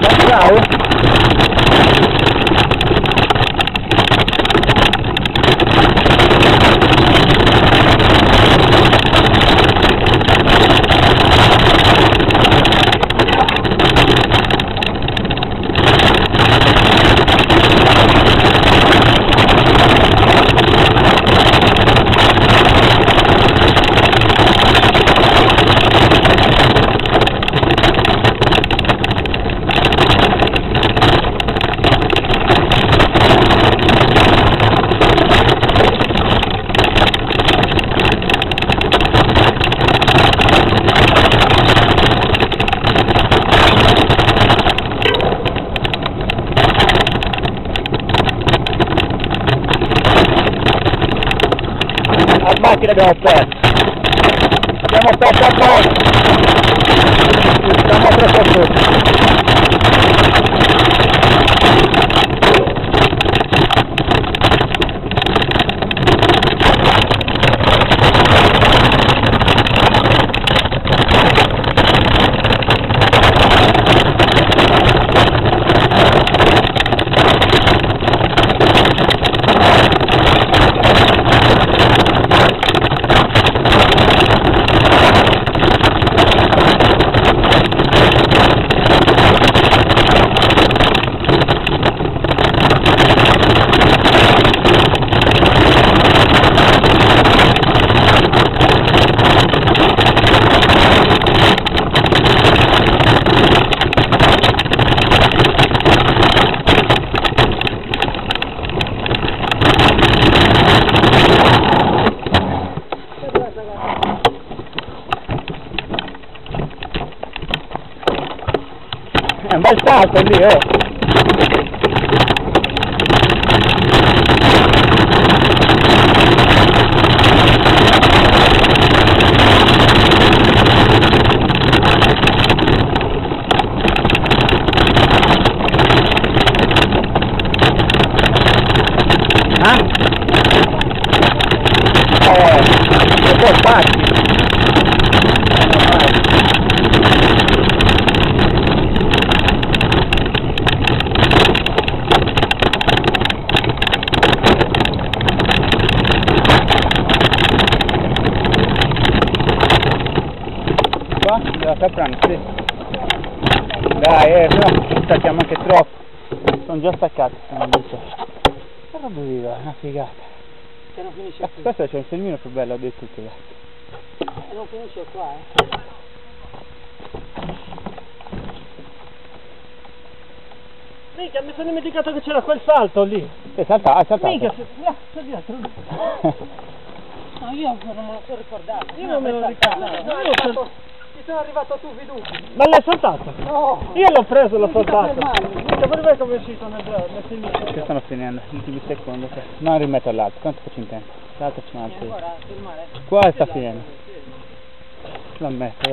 Ciao. La macchina abbiamo perso a noi, siamo troppo tutti. È un bel salto lì, oh! Un po' facile! Devo saprare, sì. Dai, no, stacchiamo anche troppo. Sono già staccati, sono detto. Che roba viva, è una figata. Che non finisce qui. Questo c'è un filmino più bello di tutti gli altri. E non finisce qua, Mica, mi sono dimenticato che c'era quel salto lì. Hai saltato? Mica, c'è dietro. No, io non me lo sono ricordato. Io non me lo ricordo. Ti sono arrivato tu veduto. Ma l'hai saltato? No! Io l'ho preso e l'ho saltato. Mica per me come è uscito nel film. Che stanno finendo, gli ultimi secondi. Non rimetto l'altro, quanto faccio in tempo? L'altro c'è un altro. Qua sta finendo. Lo ammetto,